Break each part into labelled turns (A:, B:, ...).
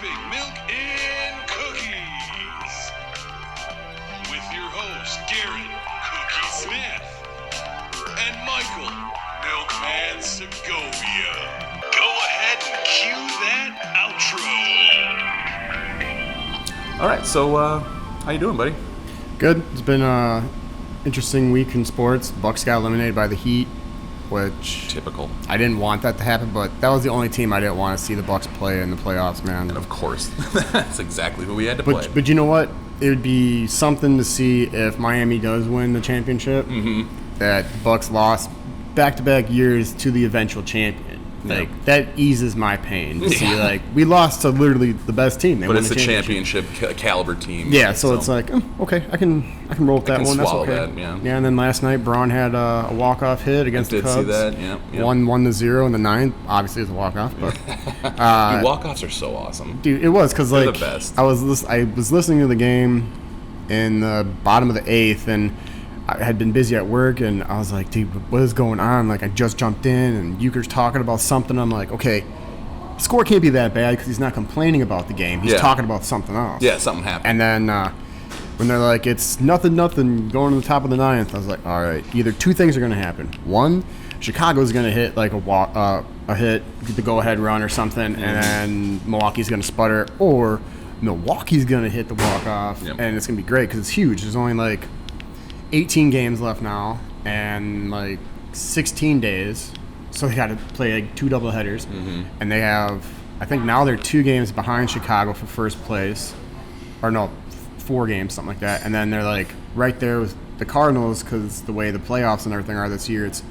A: Cosmic Milk and Cookies with your hosts Garrett Cookie Smith and Michael Milkman Segovia. Go ahead and cue that outro.
B: All right, so how you doing, buddy?
C: Good. It's been an interesting week in sports. Bucks got eliminated by the Heat, which
B: Typical.
C: I didn't want that to happen, but that was the only team I didn't want to see the Bucks play in the playoffs, man.
B: And of course, that's exactly who we had to play.
C: But you know what? It would be something to see if Miami does win the championship. That Bucks lost back-to-back years to the eventual champion. Like, that eases my pain to see, like, we lost to literally the best team. They
B: But
C: won
B: it's
C: the
B: the championship caliber team.
C: Yeah, so it's like, okay, I can roll with that
B: can
C: one. That's
B: swallow
C: okay.
B: that, yeah.
C: Yeah, and then last night, Braun had a walk-off hit against the Cubs.
B: I did see that, yeah.
C: 1-0 in the ninth. Obviously, it was a walk-off, but
B: Dude, walk-offs are so awesome.
C: dude, it was because
B: They're
C: like
B: the best.
C: I was listening to the game in the bottom of the eighth, and I had been busy at work, and I was like, dude, what is going on? Like, I just jumped in, and Euchre's talking about something. I'm like, okay, the score can't be that bad because he's not complaining about the game. He's talking about something else.
B: Yeah, something happened.
C: And then when they're like, it's nothing going to the top of the ninth, I was like, all right, either two things are going to happen. One, Chicago's going to hit like a hit, the go-ahead run or something, and then Milwaukee's going to sputter, or Milwaukee's going to hit the walk-off, and it's going to be great because it's huge. There's only like 18 games left now and like 16 days, so they got to play like two doubleheaders, and they have, I think now they're 2 games behind Chicago for first place, or no, 4 games, something like that, and then they're like right there with the Cardinals because the way the playoffs and everything are this year, it's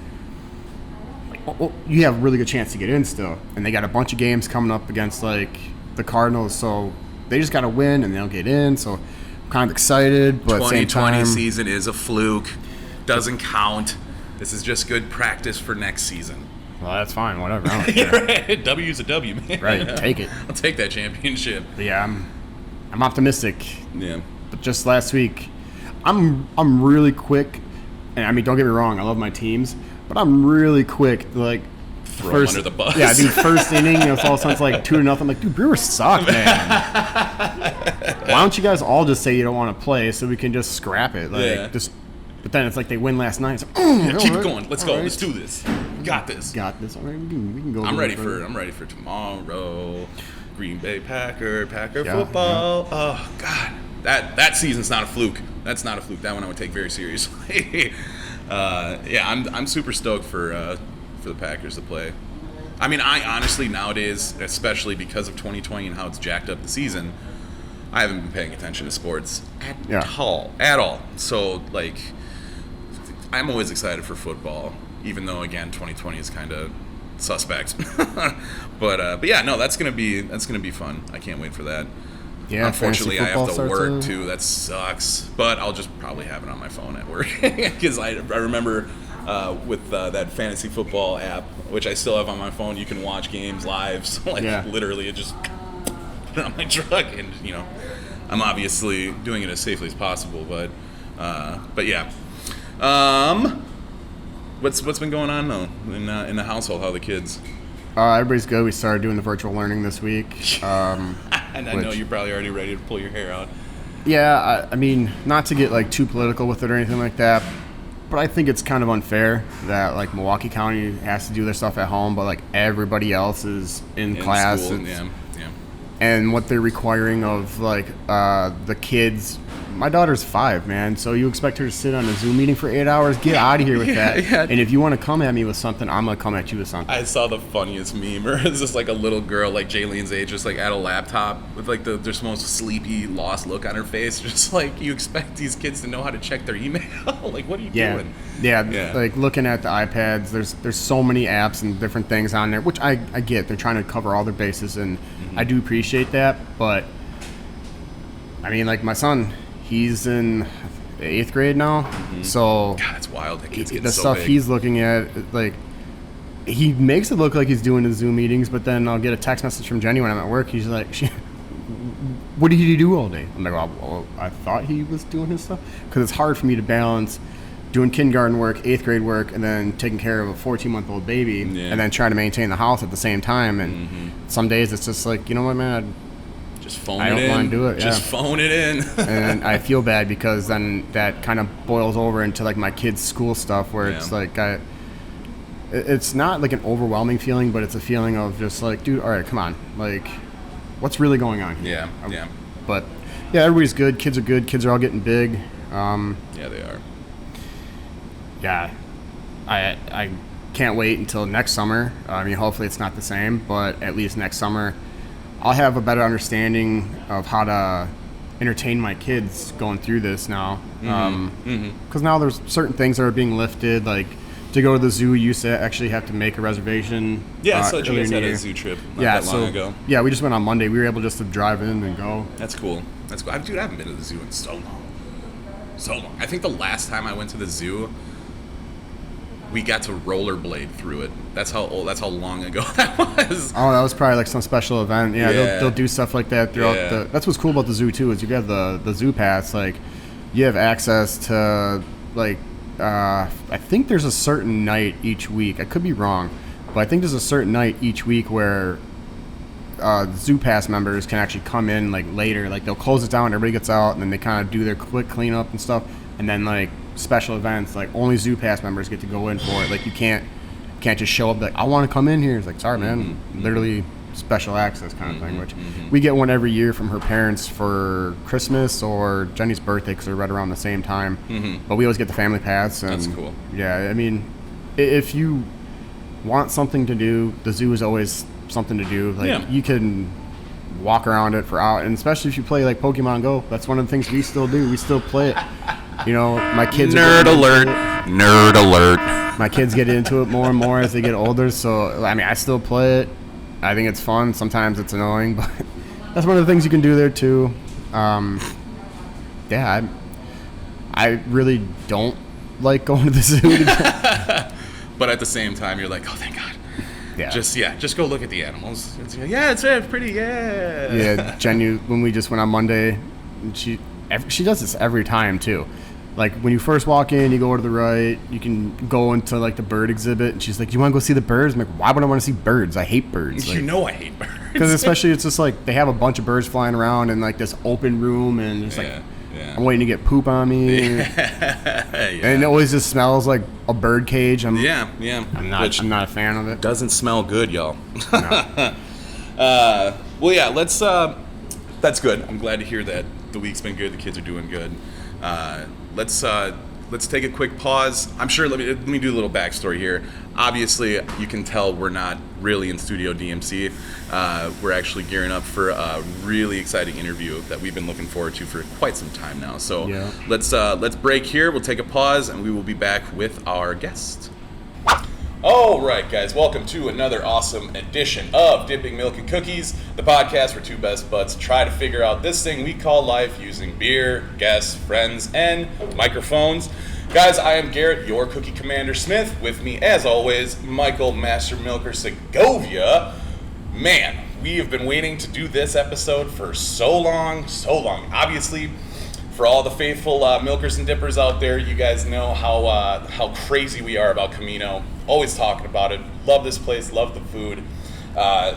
C: you have a really good chance to get in still, and they got a bunch of games coming up against like the Cardinals, so they just got to win and they'll get in. So I'm kind of excited, but
B: 2020 season is a fluke. Doesn't count. This is just good practice for next season.
C: Well, that's fine. Whatever. I don't
B: Yeah,
C: care.
B: right. W's a W, man.
C: Right. Take it.
B: I'll take that championship.
C: But yeah, I'm optimistic.
B: Yeah.
C: But just last week, I'm really quick, and I mean, don't get me wrong, I love my teams, but I'm really quick to like
B: Throw under the bus.
C: Yeah, dude. First inning, it's all sounds like 2-0. I'm like, dude, Brewers suck, man. Why don't you guys all just say you don't want to play so we can just scrap it? Like, but then it's like they win last night. It's like,
B: keep it going. Let's go. Right. Let's do this. We got this.
C: Got this. All right, we can go.
B: I'm ready for tomorrow. Green Bay Packer football. Yeah. Oh God, that season's not a fluke. That's not a fluke. That one I would take very seriously. I'm super stoked for the Packers to play. I mean, I honestly nowadays, especially because of 2020 and how it's jacked up the season, I haven't been paying attention to sports at all. So like, I'm always excited for football, even though again 2020 is kind of suspect. but yeah, no, that's gonna be fun. I can't wait for that.
C: Yeah,
B: unfortunately, I have to work too. That sucks. But I'll just probably have it on my phone at work because I remember with that fantasy football app, which I still have on my phone, you can watch games live. So literally, it just put it on my truck, and I'm obviously doing it as safely as possible. But yeah. What's been going on though in the household? How are the kids?
C: Everybody's good. We started doing the virtual learning this week.
B: And I know you're probably already ready to pull your hair out.
C: Yeah, I mean, not to get like too political with it or anything like that, but I think it's kind of unfair that like Milwaukee County has to do their stuff at home, but like everybody else is in class.
B: School,
C: and what they're requiring of like the kids. My daughter's 5, man, so you expect her to sit on a Zoom meeting for 8 hours? Get out of here with that. Yeah. And if you want to come at me with something, I'm going to come at you with something.
B: I saw the funniest meme. It's just like a little girl, like Jaylene's age, just like at a laptop with like the most sleepy, lost look on her face. Just like, you expect these kids to know how to check their email? Like, what are you doing?
C: Yeah, like looking at the iPads, there's so many apps and different things on there, which I get. They're trying to cover all their bases, and I do appreciate that. But, I mean, like my son, he's in 8th grade now, so
B: God, that's wild. That kid's getting
C: the
B: so
C: stuff
B: big.
C: he's looking at, like, he makes it look like he's doing his Zoom meetings, but then I'll get a text message from Jenny when I'm at work. He's like, what did he do all day? I'm like, well, I thought he was doing his stuff, because it's hard for me to balance doing kindergarten work, 8th grade work, and then taking care of a 14-month-old baby, and then trying to maintain the house at the same time. And some days it's just like, you know what, man,
B: Just phone
C: I
B: it
C: don't
B: in.
C: mind doing it,
B: Just
C: yeah.
B: phone it in.
C: And I feel bad because then that kind of boils over into like my kids' school stuff where it's like it's not like an overwhelming feeling, but it's a feeling of just like, dude, all right, come on, like, what's really going on here?
B: Yeah.
C: But yeah, everybody's good. Kids are good. Kids are all getting big.
B: Yeah, they are.
C: Yeah, I can't wait until next summer. I mean, hopefully it's not the same, but at least next summer I'll have a better understanding of how to entertain my kids going through this now. Because now there's certain things that are being lifted, like to go to the zoo, you used to actually have to make a reservation.
B: Yeah, I saw you
C: earlier
B: guys
C: in the
B: had a
C: year.
B: zoo trip not that long ago.
C: Yeah, we just went on Monday. We were able just to drive in and go.
B: That's cool. Dude, I haven't been to the zoo in so long. I think the last time I went to the zoo, we got to rollerblade through it. That's how long ago that was.
C: Oh, that was probably like some special event. Yeah,
B: Yeah.
C: They'll do stuff like that throughout
B: Yeah.
C: that's what's cool about the zoo too, is you have the zoo pass. Like, you have access to like I think there's a certain night each week. I could be wrong, but I think there's a certain night each week where zoo pass members can actually come in like later. Like, they'll close it down, everybody gets out, and then they kind of do their quick cleanup and stuff, and then like special events, like only zoo pass members get to go in for it. Like, you can't just show up like, I want to come in here. It's like, sorry, man, literally special access kind of thing. Which we get one every year from her parents for Christmas or Jenny's birthday, because they're right around the same time. But we always get the family pass. And
B: That's cool.
C: Yeah, I mean, if you want something to do, the zoo is always something to do. Like, you can walk around it for hours, and especially if you play like Pokemon Go, that's one of the things we still do. We still play it. You know, my kids
B: Nerd alert.
C: My kids get into it more and more as they get older. So, I mean, I still play it. I think it's fun. Sometimes it's annoying, but that's one of the things you can do there too. Yeah, I really don't like going to the zoo.
B: But at the same time, you're like, oh, thank God.
C: Yeah.
B: Just go look at the animals. It's pretty. Yeah.
C: Yeah, Jenny, when we just went on Monday, and she does this every time too. Like, when you first walk in, you go to the right, you can go into like the bird exhibit, and she's like, "You want to go see the birds?" I'm like, "Why would I want to see birds? I hate birds." Like,
B: You know I hate birds.
C: because especially it's just like they have a bunch of birds flying around in like this open room, and just like I'm waiting to get poop on me, and it always just smells like a bird cage. I'm not a fan of it.
B: Doesn't smell good, y'all.
C: No.
B: Well, yeah, let's. That's good. I'm glad to hear that the week's been good. The kids are doing good. Let's take a quick pause. I'm sure. Let me do a little backstory here. Obviously, you can tell we're not really in Studio DMC. We're actually gearing up for a really exciting interview that we've been looking forward to for quite some time now. So let's break here. We'll take a pause, and we will be back with our guest. All right, guys, welcome to another awesome edition of Dipping Milk and Cookies, the podcast where two best buds try to figure out this thing we call life using beer, guests, friends, and microphones. Guys, I am Garrett, your Cookie Commander Smith. With me, as always, Michael MasterMilker Segovia. Man, we have been waiting to do this episode for so long. Obviously, for all the faithful milkers and dippers out there, you guys know how crazy we are about Camino. Always talking about it. Love this place. Love the food.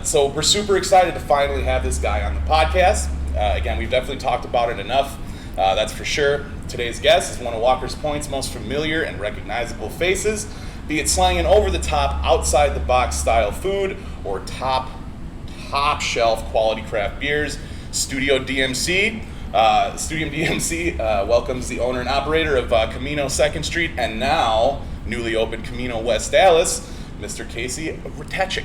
B: So we're super excited to finally have this guy on the podcast. Again, we've definitely talked about it enough. That's for sure. Today's guest is one of Walker's Point's most familiar and recognizable faces, be it slanging over-the-top, outside-the-box style food or top shelf quality craft beers. Studio DMC welcomes the owner and operator of Camino 2nd Street and now newly opened CaminoWestAllis, Mr. Casey Rataczak.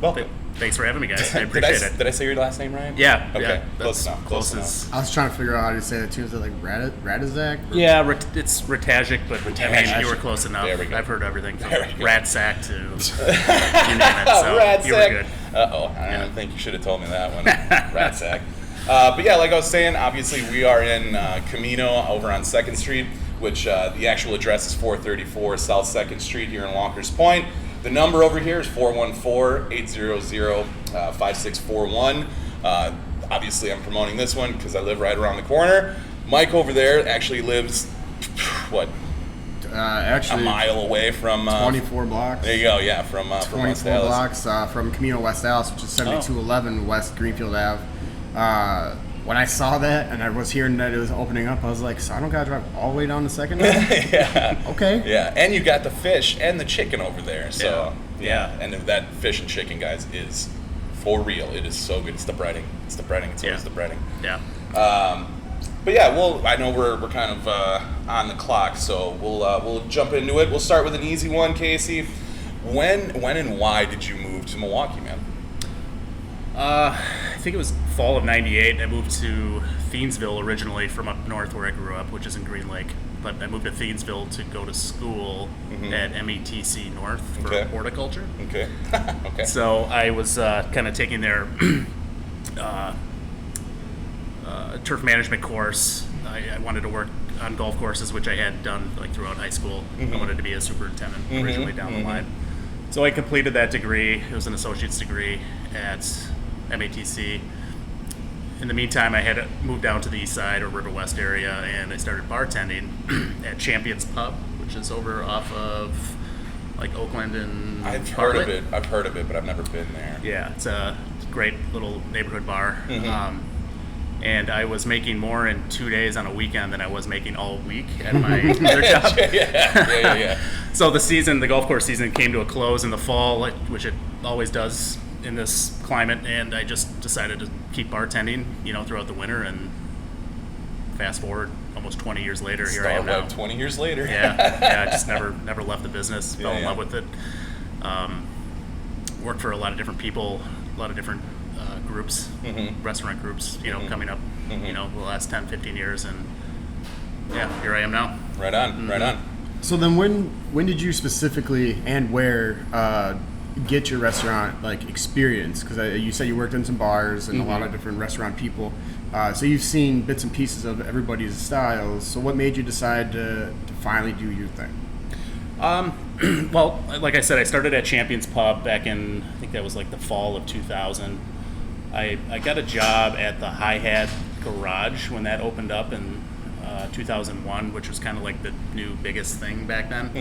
B: Welcome.
D: Thanks for having me, guys. I appreciate it.
B: Did I say your last name right?
D: Yeah.
B: Okay.
D: Yeah,
B: Close enough.
D: Close as.
C: I was trying to figure out how to say that too. Is it like Rataczak?
D: Yeah, it's Rataczak, but
B: Rataczak.
D: you were close enough.
B: There we go.
D: I've heard everything from
B: There we go.
D: Rataczak to you name it. So
B: Rataczak.
D: you were good.
B: I think you should have told me that one. Rataczak. But yeah, like I was saying, obviously we are in Camino over on 2nd Street, which the actual address is 434 South 2nd Street here in Walker's Point. The number over here is 414-800-5641. Obviously, I'm promoting this one because I live right around the corner. Mike over there actually lives,
C: Actually,
B: a mile away from...
C: 24 blocks.
B: There you go, yeah, from
C: 24
B: West Dallas.
C: blocks from CaminoWestAllis, which is 7211 West Greenfield Ave. when I saw that and I was hearing that it was opening up, I was like, so I don't gotta drive all the way down to Second?
B: Yeah.
C: Okay.
B: Yeah, and you got the fish and the chicken over there. So
D: Yeah.
B: and that fish and chicken, guys, is for real. It is so good. It's the breading. It's always the breading.
D: Yeah.
B: But yeah, I know we're kind of on the clock, so we'll jump into it. We'll start with an easy one, Casey. When and why did you move to Milwaukee, man?
D: I think it was fall of '98. I moved to Thiensville originally from up north where I grew up, which is in Green Lake. But I moved to Thiensville to go to school at METC North for horticulture.
B: Okay. Okay.
D: So I was kind of taking their turf management course. I wanted to work on golf courses, which I had done like throughout high school. I wanted to be a superintendent originally down the line. So I completed that degree. It was an associate's degree at MATC. In the meantime, I had moved down to the east side or River West area, and I started bartending at Champions Pub, which is over off of like Oakland and
B: I've
D: Bartlett.
B: heard of it, but I've never been there.
D: Yeah, it's a great little neighborhood bar. And I was making more in 2 days on a weekend than I was making all week at my other job.
B: Yeah.
D: So the golf course season came to a close in the fall, which it always does in this climate, and I just decided to keep bartending, throughout the winter. And fast forward almost 20 years later, here I am now.
B: 20 years later.
D: Yeah, I just never left the business. Fell in love with it. Worked for a lot of different people, a lot of different groups, restaurant groups, coming up, the last 10, 15 years, and here I am now.
B: Right on.
C: So then when did you specifically and where get your restaurant experience? Because you said you worked in some bars and a lot of different restaurant people. So you've seen bits and pieces of everybody's styles. So what made you decide to finally do your thing?
D: Well, like I said, I started at Champions Pub back in, I think that was like the fall of 2000. I got a job at the Hi-Hat Garage when that opened up in 2001, which was kind of like the new biggest thing back then.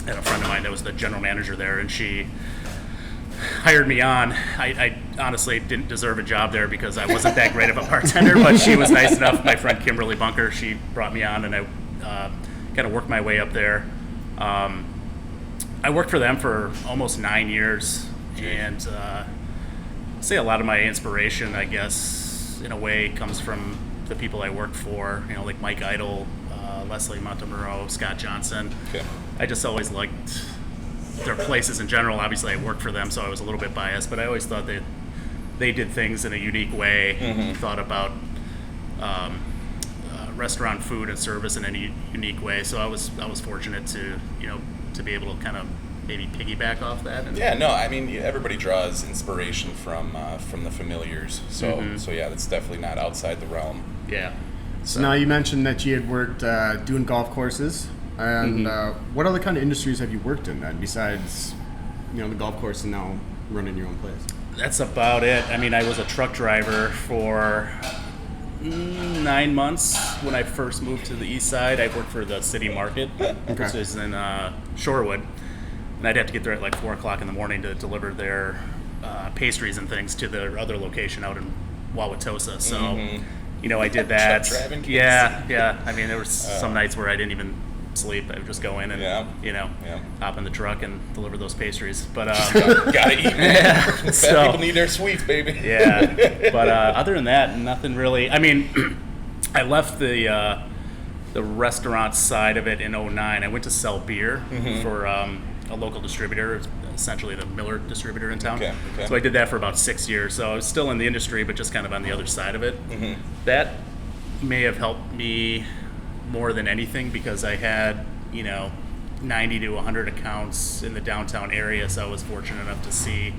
D: And a friend of mine that was the general manager there, and she hired me on. I honestly didn't deserve a job there because I wasn't that great of a bartender, but she was nice enough. My friend Kimberly Bunker, she brought me on, and I kind of worked my way up there. I worked for them for almost 9 years, and I'd say a lot of my inspiration, I guess, in a way, comes from the people I worked for, like Mike Idle, Leslie Montemurro, Scott Johnson.
B: Okay.
D: I just always liked their places in general. Obviously, I worked for them, so I was a little bit biased, but I always thought that they did things in a unique way, thought about restaurant food and service in a unique way. So I was fortunate to be able to kind of maybe piggyback off that. And
B: everybody draws inspiration from the familiars. So that's definitely not outside the realm.
D: Yeah.
C: So now you mentioned that you had worked doing golf courses, and what other kind of industries have you worked in then besides the golf course and now running your own place?
D: That's about it. I was a truck driver for 9 months when I first moved to the east side. I worked for the city market, which is in Shorewood, and I'd have to get there at like 4 o'clock in the morning to deliver their pastries and things to their other location out in Wauwatosa. So, I did that.
B: Truck driving,
D: yeah. There were some nights where I didn't even sleep. I would just go in and hop in the truck and deliver those pastries. But
B: gotta eat.
D: Yeah, so,
B: people need their sweets, baby.
D: Yeah, but other than that, nothing really. I left the restaurant side of it in 2009. I went to sell beer for a local distributor, essentially the Miller distributor in town.
B: Okay.
D: So I did that for about 6 years. So I was still in the industry, but just kind of on the other side of it. That may have helped me more than anything because I had 90 to 100 accounts in the downtown area, so I was fortunate enough to see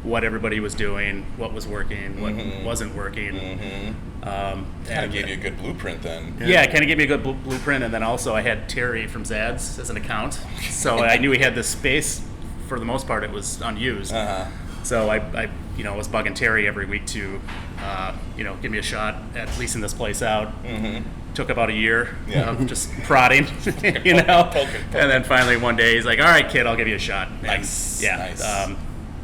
D: what everybody was doing, what was working, what wasn't working.
B: Kind of gave you a good blueprint then.
D: Yeah, it kind of gave me a good blueprint, and then also I had Terry from Zad's as an account, so I knew he had this space. For the most part, it was unused. So I was bugging Terry every week to, give me a shot at leasing this place out. Took about a year of just prodding, Poking. And then finally one day he's like, "All right, kid, I'll give you a shot." And
B: Nice.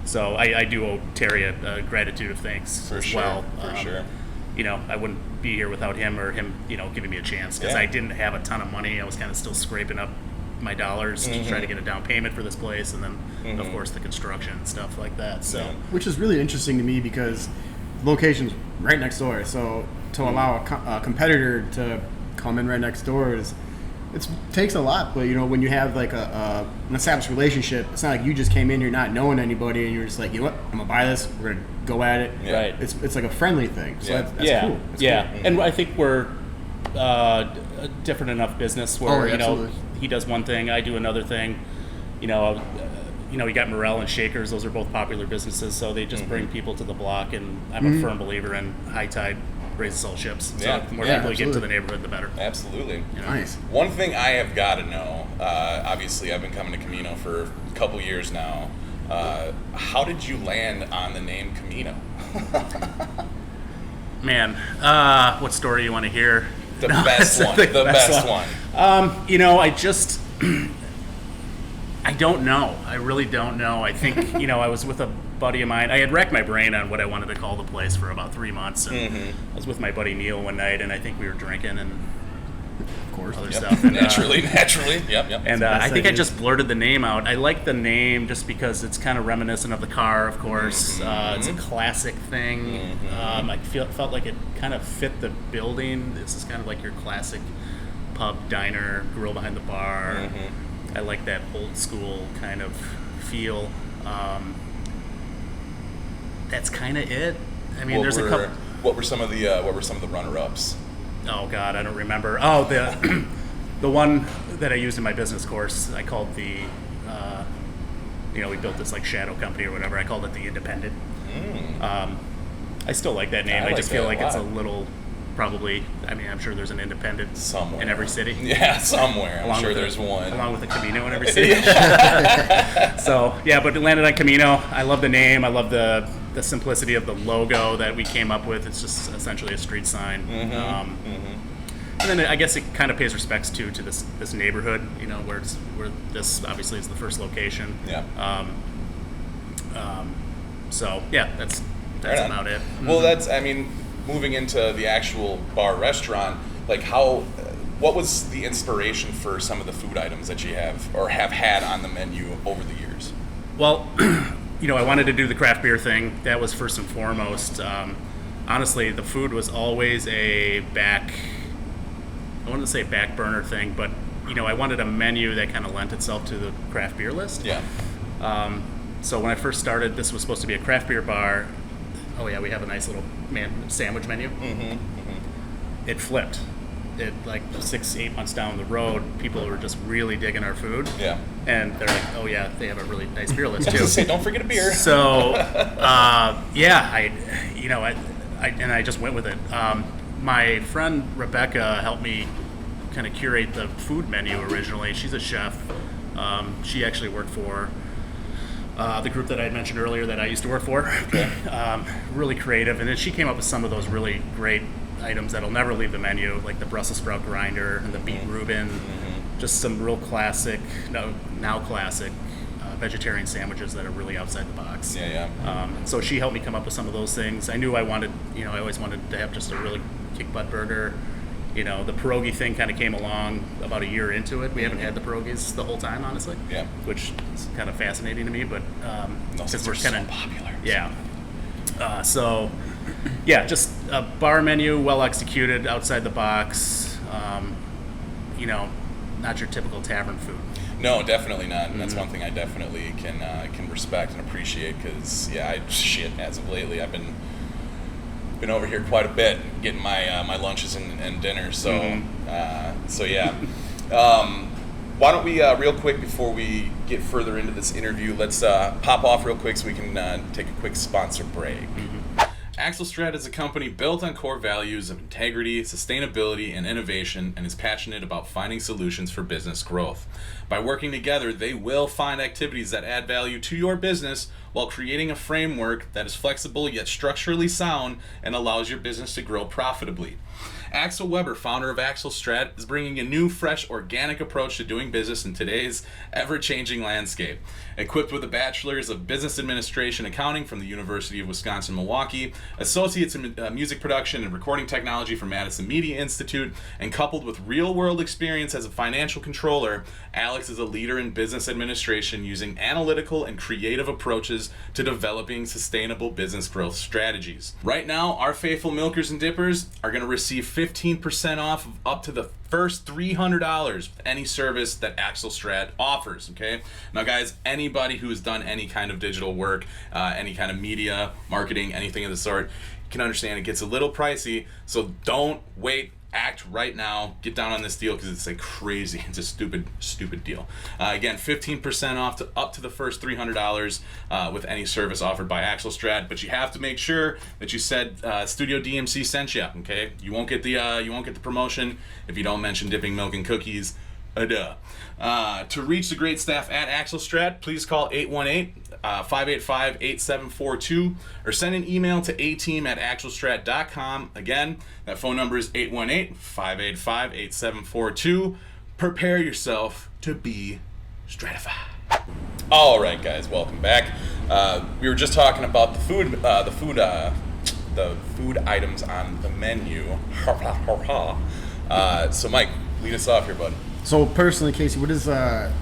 D: So I do owe Terry a gratitude of thanks as well.
B: For sure.
D: You know, I wouldn't be here without him or him, you know, giving me a chance because I didn't have a ton of money. I was kind of still scraping up my dollars to try to get a down payment for this place, and then of course the construction and stuff like that. So,
C: which is really interesting to me because the location's right next door. So to allow a competitor to come in right next door it takes a lot. But you know, when you have like an established relationship, it's not like you just came in here not knowing anybody and you're just like, you know what, I'm gonna buy this. We're gonna go at it.
D: Right.
C: It's like a friendly thing. So that's cool. That's cool.
D: And I think we're a different enough business where you know he does one thing, I do another thing. You know, you got Morel and Shakers; those are both popular businesses, so they just bring people to the block. And I'm a firm believer in high tide raises all ships. So the more people you get to the neighborhood, the better.
B: Absolutely.
D: You know?
C: Nice.
B: One thing I have got to know, obviously I've been coming to Camino for a couple years now. How did you land on the name Camino?
D: Man, what story you want to hear?
B: The best one. The best one.
D: You know, I just, I don't know. I really don't know. I think, you know, I was with a buddy of mine. I had racked my brain on what I wanted to call the place for about 3 months. And I was with my buddy Neil one night, and I think we were drinking and other stuff. And,
B: naturally. Yep.
D: And I think I just blurted the name out. I like the name just because it's kind of reminiscent of the car, of course. It's a classic thing. I felt like it kind of fit the building. This is kind of like your classic pub, diner, grill behind the bar. I like that old school kind of feel. That's kind of it. I mean, there's a couple.
B: What were some of the runner-ups?
D: Oh God, I don't remember. Oh, the one that I used in my business course, I called the, you know, we built this like shadow company or whatever. I called it the Independent. I still like that name. I just feel like it's a little, probably. I mean, I'm sure there's an Independent
B: somewhere
D: in every city.
B: Yeah, somewhere. I'm sure there's one.
D: Along with the Camino in every city. So yeah, but it landed on Camino. I love the name. I love the simplicity of the logo that we came up with. It's just essentially a street sign. And then I guess it kind of pays respects to this neighborhood, you know, where this obviously is the first location.
B: Yeah.
D: So yeah, that's
B: right
D: about it.
B: Well, I mean, moving into the actual bar restaurant, like what was the inspiration for some of the food items that you have or have had on the menu over the years?
D: Well, you know, I wanted to do the craft beer thing. That was first and foremost. Honestly, the food was always I wouldn't say back burner thing, but, you know, I wanted a menu that kind of lent itself to the craft beer list.
B: Yeah.
D: So when I first started, this was supposed to be a craft beer bar. Oh yeah, we have a nice little sandwich menu. It flipped. It like 6-8 months down the road, people were just really digging our food. Yeah. And they're like, oh yeah, they have a really nice beer list too.
B: Say, don't forget a beer.
D: So, yeah, I just went with it. My friend Rebecca helped me kind of curate the food menu originally. She's a chef. She actually worked for the group that I had mentioned earlier that I used to work for. Okay. Really creative. And then she came up with some of those really great items that'll never leave the menu, like the Brussels sprout grinder and the beet Reuben. Just some real classic, now classic vegetarian sandwiches that are really outside the box. So she helped me come up with some of those things. I knew I always wanted to have just a really kick butt burger. You know, the pierogi thing kind of came along about a year into it. We haven't had the pierogies the whole time, honestly. Yeah. Which is kind of fascinating to me, but because we're kind of popular. Yeah. So, yeah, just a bar menu, well executed, outside the box. You know, not your typical tavern food.
B: No, definitely not. And that's one thing I definitely can respect and appreciate because, as of lately, I've been over here quite a bit getting my lunches and dinners. So, yeah. Why don't we, real quick, before we get further into this interview, let's pop off real quick so we can take a quick sponsor break. Axelstrat is a company built on core values of integrity, sustainability, and innovation, and is passionate about finding solutions for business growth. By working together, they will find activities that add value to your business while creating a framework that is flexible yet structurally sound and allows your business to grow profitably. Axel Weber, founder of Axelstrat, is bringing a new, fresh, organic approach to doing business in today's ever-changing landscape. Equipped with a bachelor's of business administration accounting from the University of Wisconsin-Milwaukee, associates in music production and recording technology from Madison Media Institute, and coupled with real-world experience as a financial controller, Alex is a leader in business administration using analytical and creative approaches to developing sustainable business growth strategies. Right now, our faithful milkers and dippers are going to receive 15% off of up to the first $300 with any service that Axelstrat offers, okay? Now, guys, anybody who has done any kind of digital work, any kind of media, marketing, anything of the sort, can understand it gets a little pricey, so don't wait. Act right now. Get down on this deal because it's like crazy. It's a stupid deal. Again, 15% off to up to the first $300 with any service offered by Axelstrat. But you have to make sure that you said Studio DMC sent you. Okay, you won't get the promotion if you don't mention dipping milk and cookies. To reach the great staff at Axelstrat, please call 818-585-8742 or send an email to ateam@axelstrat.com. Again, that phone number is 818-585-8742. Prepare yourself to be stratified. All right, guys, welcome back. We were just talking about the food items on the menu. So, Mike, lead us off here, bud.
C: So personally, Casey, what is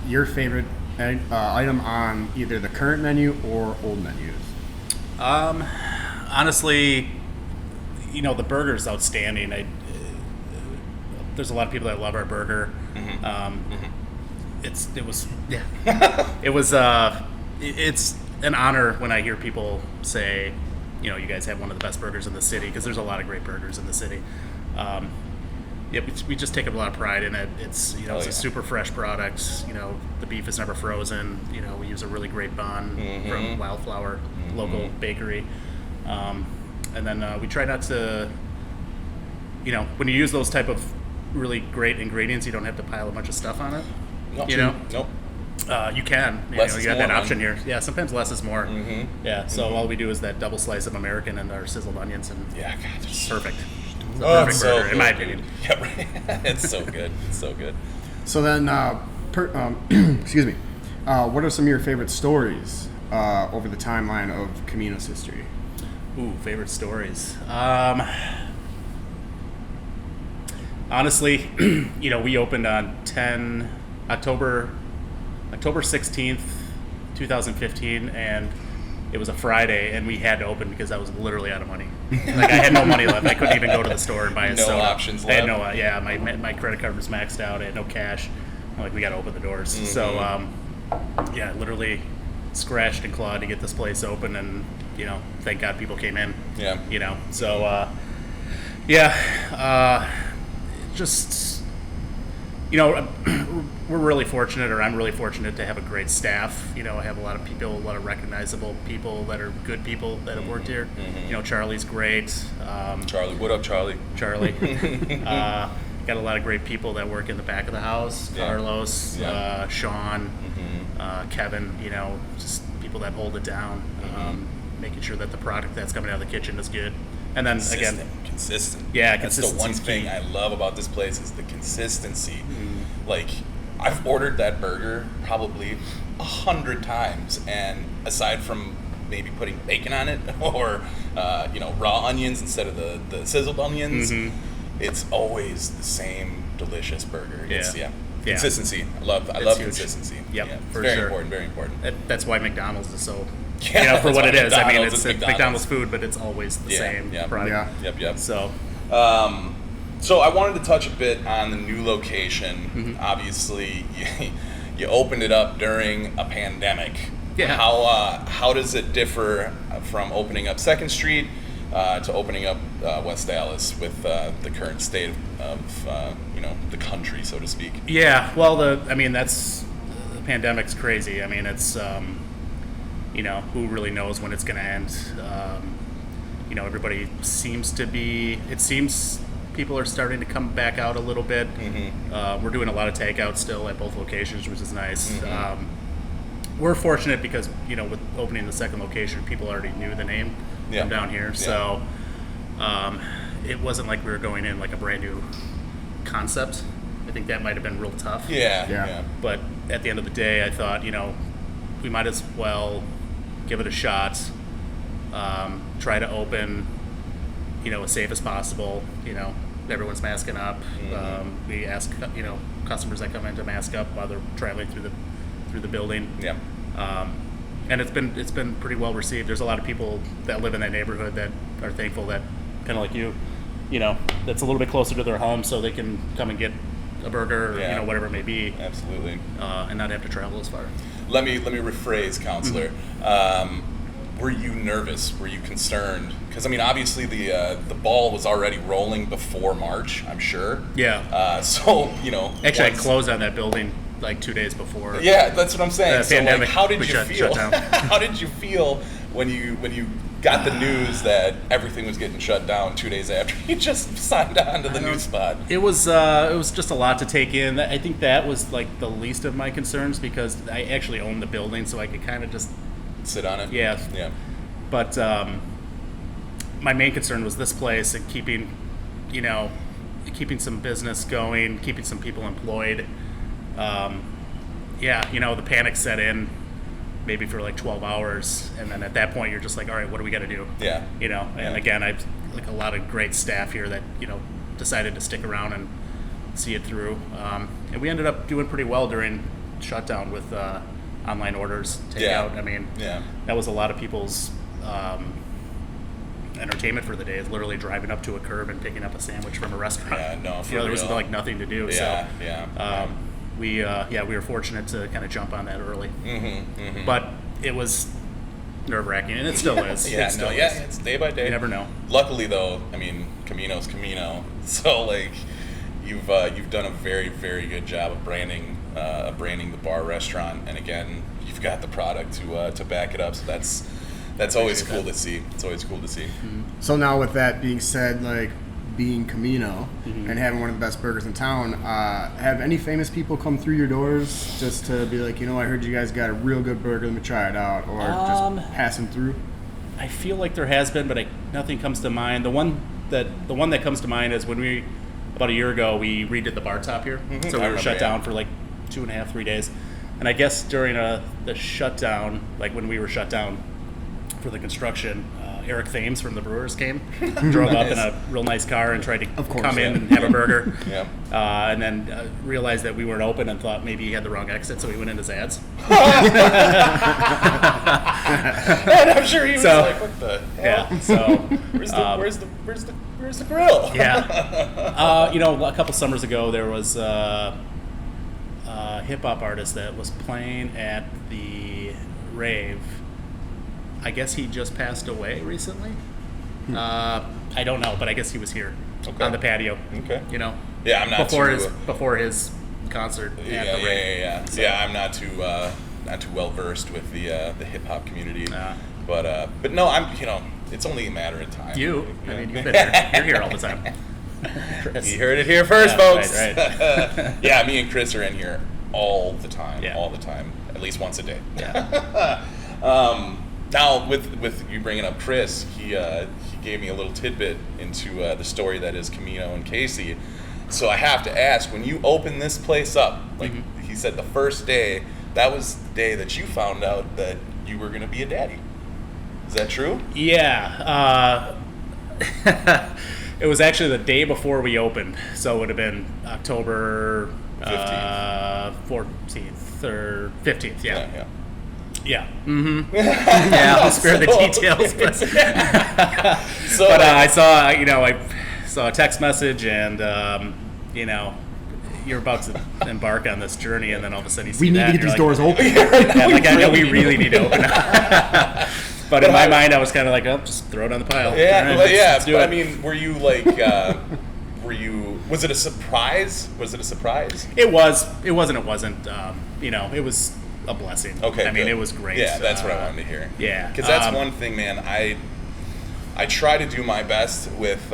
C: your favorite item on either the current menu or old menus?
D: Honestly, the burger's outstanding. There's a lot of people that love our burger. It's an honor when I hear people say, you guys have one of the best burgers in the city, because there's a lot of great burgers in the city. We just take a lot of pride in it. It's it's a super fresh product. The beef is never frozen. We use a really great bun from Wildflower, local bakery, and then we try not to. When you use those type of really great ingredients, you don't have to pile a bunch of stuff on it.
B: Nope.
D: You can. You
B: Less is
D: got
B: more,
D: that option
B: man.
D: here. Yeah, sometimes less is more. Yeah. So all we do is that double slice of American and our sizzled onions, and it's perfect. It's a perfect burger,
B: good,
D: in my opinion.
B: Yeah, right. It's so good. It's so good.
C: So then, excuse me. What are some of your favorite stories over the timeline of Camino's history?
D: Ooh, favorite stories. Honestly, we opened on October 16th, 2015, and it was a Friday, and we had to open because I was literally out of money. Like, I had no money left. I couldn't even go to the store and buy a soda.
B: No options
D: I had
B: left.
D: my credit card was maxed out. I had no cash. I'm like, we got to open the doors. So, literally scratched and clawed to get this place open, and thank God people came in.
B: Yeah.
D: So, just. We're really fortunate, or I'm really fortunate to have a great staff. I have a lot of people, a lot of recognizable people that are good people that have worked here. Charlie's great.
B: Charlie, what up, Charlie?
D: Charlie. Got a lot of great people that work in the back of the house.
B: Yeah.
D: Carlos,
B: Yeah.
D: Sean, Kevin, just people that hold it down, making sure that the product that's coming out of the kitchen is good. And then again,
B: consistent.
D: Yeah,
B: that's the one thing I love about this place is the consistency. Like, I've ordered that burger probably 100 times, and aside from maybe putting bacon on it or raw onions instead of the sizzled onions, it's always the same delicious burger. It's, consistency. I love huge. Consistency.
D: Yep,
B: yeah,
D: for
B: very
D: sure.
B: important. Very important.
D: That's why McDonald's is so.
B: For
D: what it is. I mean,
B: it's
D: it's McDonald's food, but it's always the same product.
B: Yep.
D: So,
B: so I wanted to touch a bit on the new location. Obviously, you opened it up during a pandemic.
D: Yeah.
B: How does it differ from opening up 2nd Street to opening up WestAllis with the current state of the country, so to speak?
D: Yeah. Well, the pandemic's crazy. I mean, it's who really knows when it's going to end. Everybody seems to be. It seems people are starting to come back out a little bit. We're doing a lot of takeout still at both locations, which is nice. we're fortunate because, with opening the second location, people already knew the name from down here.
B: Yeah.
D: So it wasn't like we were going in like a brand new concept. I think that might have been real tough.
B: Yeah.
D: But at the end of the day, I thought, we might as well give it a shot. Try to open, as safe as possible. Everyone's masking up.
B: Mm-hmm.
D: We ask, customers that come in to mask up while they're traveling through the building.
B: Yeah.
D: And it's been pretty well received. There's a lot of people that live in that neighborhood that are thankful that, kind of like you, that's a little bit closer to their home, so they can come and get a burger or whatever it may be.
B: Absolutely.
D: And not have to travel as far.
B: Let me rephrase, Counselor. Were you nervous? Were you concerned? Because obviously the ball was already rolling before March, I'm sure.
D: Yeah.
B: So
D: Actually, I closed on that building like 2 days before.
B: Yeah, that's what I'm saying.
D: The
B: So
D: pandemic,
B: how did
D: we
B: you
D: shut
B: feel?
D: down.
B: How did you feel when you got the news that everything was getting shut down 2 days after you just signed on to the new spot?
D: It was just a lot to take in. I think that was like the least of my concerns because I actually owned the building, so I could kind of just
B: Sit on it.
D: Yeah. But my main concern was this place and keeping some business going, keeping some people employed. The panic set in maybe for like 12 hours, and then at that point you're just like, all right, what do we got to do?
B: Yeah.
D: And again, I've like a lot of great staff here that decided to stick around and see it through, and we ended up doing pretty well during shutdown with online orders, takeout. That was a lot of people's entertainment for the day, is literally driving up to a curb and picking up a sandwich from a restaurant.
B: Yeah, no, for
D: there was
B: real.
D: like nothing to do. We were fortunate to kind of jump on that early. But it was nerve-wracking, and it still is.
B: It's day by day.
D: You never know.
B: Luckily, though, Camino's Camino, so like you've done a very, very good job of branding the bar restaurant, and again, you've got the product to back it up. So that's always cool to see. It's always cool to see.
C: So now, with that being said, like being Camino and having one of the best burgers in town, have any famous people come through your doors just to be like, I heard you guys got a real good burger, let me try it out, or just passing through?
D: I feel like there has been, but nothing comes to mind. The one that comes to mind is when about a year ago, we redid the bar top here. So we were shut down for like 2.5, 3 days. And I guess during the shutdown, like when we were shut down for the construction, Eric Thames from the Brewers came, drove up in a real nice car and tried to come in and have a burger. And then realized that we weren't open and thought maybe he had the wrong exit, so he went into Zad's.
B: And I'm sure he was like, what the hell?
D: Yeah, so
B: Where's the grill?
D: A couple summers ago there was a hip hop artist that was playing at the rave. I guess he just passed away recently. I don't know, but I guess he was here on the patio.
B: Okay.
D: Yeah,
B: I'm not
D: before his concert at the rave.
B: Yeah. So, I'm not too well versed with the hip hop community. But no, it's only a matter of time.
D: You've been here. You're here all the time. Chris.
B: You heard it here first, folks.
D: Right.
B: Yeah, me and Chris are in here all the time.
D: Yeah.
B: All the time, at least once a day.
D: Yeah.
B: Now, with you bringing up Chris, he gave me a little tidbit into the story that is Camino and Casey. So I have to ask, when you opened this place up, like he said, the first day, that was the day that you found out that you were going to be a daddy. Is that true?
D: Yeah. It was actually the day before we opened, so it would have been October 14th or 15th. Yeah. Yeah. Yeah, I'll spare the details. But I saw a text message, and you're about to embark on this journey, and then all of a sudden you see
C: we need
D: that,
C: to get these
D: like,
C: doors open.
D: I know we really need to open up. But in my mind, I was kind of like, oh, just throw it on the pile.
B: Yeah,
D: All right, let's do it.
B: I mean, were you like, was it a surprise?
D: It was. It wasn't. It wasn't. It was a blessing.
B: Okay.
D: I mean, it was great.
B: Yeah, that's what I wanted to hear.
D: Yeah.
B: Because that's one thing, man. I try to do my best with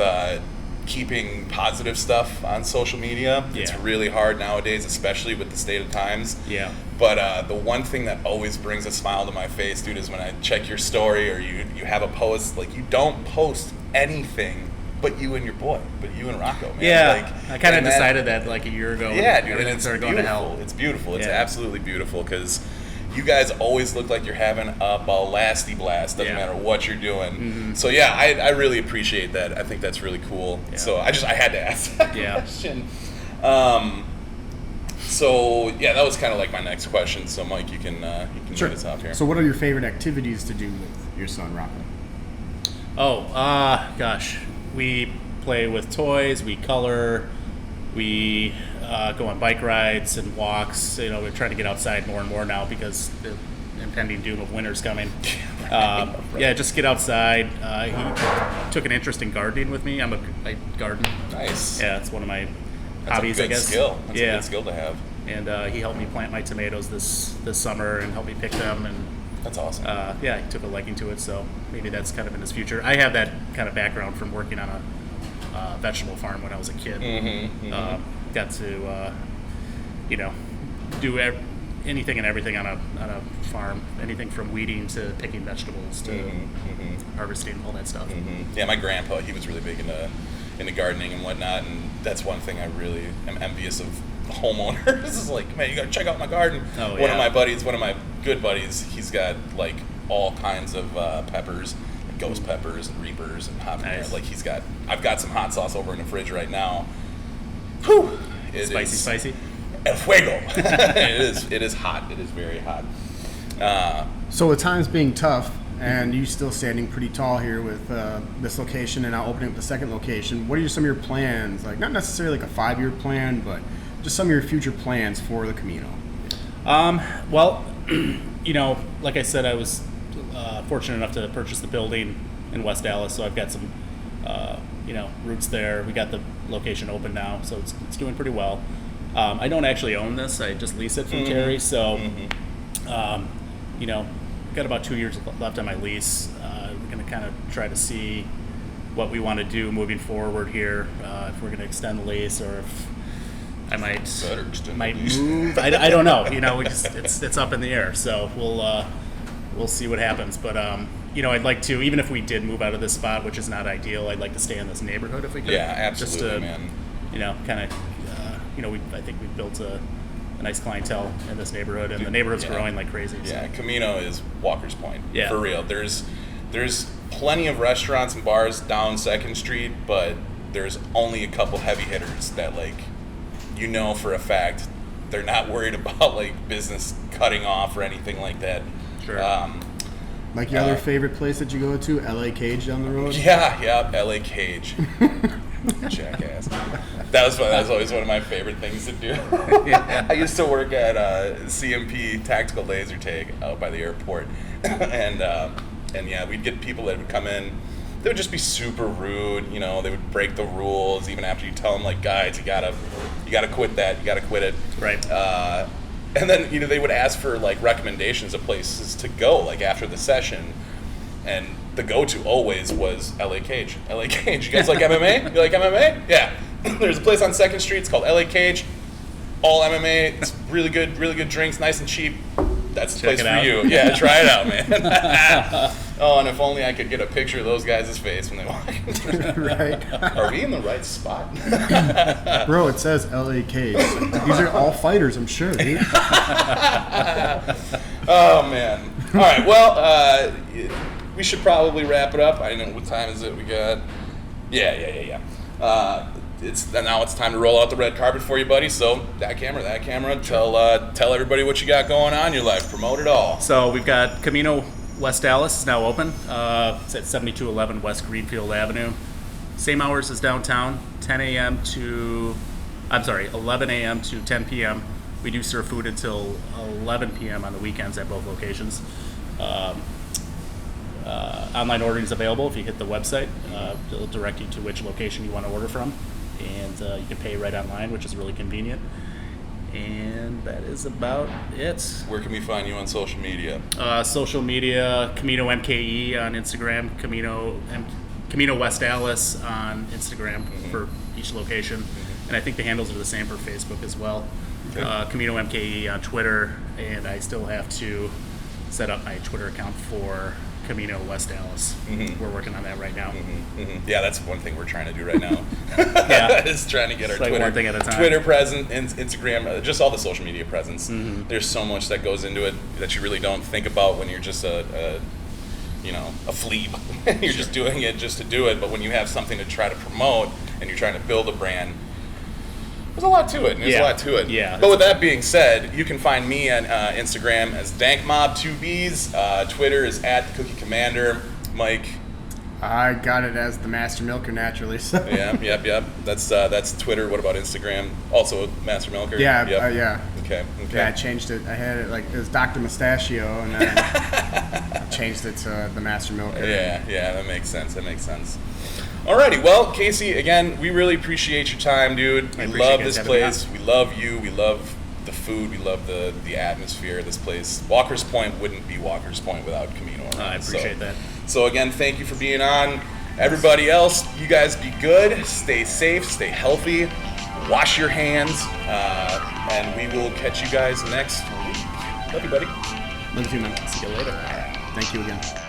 B: keeping positive stuff on social media. It's
D: Yeah.
B: really hard nowadays, especially with the state of times.
D: Yeah.
B: But the one thing that always brings a smile to my face, dude, is when I check your story or you have a post, like you don't post anything but you and your boy, but you and Rocco, man.
D: Yeah,
B: Like,
D: I kind of
B: and that-
D: decided that like a year ago.
B: Yeah, dude, and
D: everything
B: it's
D: started
B: beautiful.
D: going to hell.
B: It's beautiful. It's
D: Yeah.
B: absolutely beautiful because you guys always look like you're having a blasty blast. Doesn't
D: Yeah.
B: matter what you're doing. So yeah, I really appreciate that. I think that's really cool.
D: Yeah.
B: So I had to ask that
D: Yeah.
B: question. So yeah, that was kind of like my next question. So Mike, you can
C: Sure.
B: lead us off here.
C: So, what are your favorite activities to do with your son, Rocco?
D: Oh, gosh. We play with toys, we color, we go on bike rides and walks. You know, we're trying to get outside more and more now because the impending doom of winter's coming. Yeah, just get outside. He took an interest in gardening with me. I garden.
B: Nice.
D: Yeah, it's one of my
B: That's
D: hobbies,
B: a good
D: I guess.
B: skill. That's
D: yeah.
B: a good skill to have.
D: And he helped me plant my tomatoes this summer and helped me pick them. And
B: That's awesome.
D: yeah, he took a liking to it, so maybe that's kind of in his future. I have that kind of background from working on a vegetable farm when I was a kid. Got to, you know, do anything and everything on a farm. Anything from weeding to picking vegetables to harvesting, all that stuff.
B: Yeah, my grandpa, he was really big into gardening and whatnot, and that's one thing I really am envious of homeowners. Is like, man, you gotta check out my garden.
D: Oh,
B: One of
D: yeah.
B: my good buddies, he's got like all kinds of peppers, ghost peppers and reapers and habanero.
D: Nice.
B: Like I've got some hot sauce over in the fridge right now. Whew,
D: Spicy.
B: El fuego. It is hot. It is very hot.
C: So, with times being tough, and you still standing pretty tall here with this location and now opening up the second location, what are some of your plans? Like, not necessarily like a 5-year plan, but just some of your future plans for the Camino.
D: Well, you know, like I said, I was fortunate enough to purchase the building in West Allis, so I've got some, you know, roots there. We got the location open now, so it's doing pretty well. I don't actually own this; I just lease it from Terry. So, you know, got about 2 years left on my lease. We're going to kind of try to see what we want to do moving forward here. If we're going to extend the lease, or if I might
B: extend the lease.
D: move. I don't know. You know, it's up in the air. So we'll see what happens. But you know, I'd like to, even if we did move out of this spot, which is not ideal, I'd like to stay in this neighborhood if we could.
B: Yeah, absolutely,
D: just to,
B: man.
D: You know, kind of, you know, I think we've built a nice clientele in this neighborhood, and the neighborhood's
B: Yeah.
D: growing like crazy. So.
B: Yeah, Camino is Walker's Point.
D: Yeah.
B: For real. There's plenty of restaurants and bars down 2nd Street, but there's only a couple heavy hitters that, like, you know for a fact they're not worried about, like, business cutting off or anything like that.
D: Sure.
C: Like your other favorite place that you go to, LA Cage down the road?
B: Yeah, LA Cage. Jackass. That was fun. That was always one of my favorite things to do.
D: Yeah.
B: I used to work at CMP Tactical Laser Tag out by the airport, and yeah, we'd get people that would come in. They would just be super rude. You know, they would break the rules even after you tell them, like, guys, you gotta quit that. You gotta quit it.
D: Right.
B: And then, you know, they would ask for, like, recommendations of places to go, like, after the session. And the go-to always was LA Cage. LA Cage. You guys like MMA? You like MMA? Yeah. There's a place on 2nd Street. It's called LA Cage. All MMA. It's really good drinks, nice and cheap. That's the
D: Check
B: place
D: it
B: for
D: out.
B: you. Yeah, try it out, man. Oh, and if only I could get a picture of those guys' face when they walk in.
C: Right.
B: Are we in the right spot?
C: Bro, it says LA Cage. These are all fighters, I'm sure. Dude.
B: Oh, man. All right, well, we should probably wrap it up. I don't know, what time is it? We got... Yeah. Now it's time to roll out the red carpet for you, buddy. So, that camera, tell everybody what you got going on in your life. Promote it all.
D: So we've got CaminoWestAllis is now open. It's at 7211 West Greenfield Avenue. Same hours as downtown, 11 a.m. to 10 p.m. We do serve food until 11 p.m. on the weekends at both locations. Online ordering is available. If you hit the website, it'll direct you to which location you want to order from. And you can pay right online, which is really convenient. And that is about it.
B: Where can we find you on social media?
D: Social media, CaminoMke on Instagram, CaminoMke CaminoWestAllis on Instagram for each location, and I think the handles are the same for Facebook as well. CaminoMke on Twitter, and I still have to set up my Twitter account for CaminoWestAllis. We're working on that right now.
B: Yeah, that's one thing we're trying to do right now.
D: Yeah,
B: is trying to get our
D: like
B: Twitter,
D: one thing at a time.
B: Twitter presence, Instagram, just all the social media presence. There's so much that goes into it that you really don't think about when you're just a flea. You're just doing it just to do it. But when you have something to try to promote and you're trying to build a brand, there's a lot to it.
D: Yeah.
B: But with that being said, you can find me on Instagram as Thedankmobb, 2 B's. Twitter is @TheCookieCommander. Mike.
C: I got it as TheMasterMilker naturally. So.
B: Yep. That's Twitter. What about Instagram? Also MasterMilker.
C: Yeah,
B: Yep.
C: yeah.
B: Okay.
C: Yeah, I changed it. I had it like it was Dr. Mustachio, and then I changed it to TheMasterMilker.
B: Yeah, that makes sense. Alrighty, well, Casey, again, we really appreciate your time, dude. We love this place. We love you. We love the food. We love the atmosphere of this place. Walker's Point wouldn't be Walker's Point without Camino around.
D: I appreciate that.
B: So again, thank you for being on. Everybody else, you guys be good. Stay safe. Stay healthy. Wash your hands. And we will catch you guys next week. Love you, buddy.
C: Love you, man.
D: See you later.
C: Thank you again.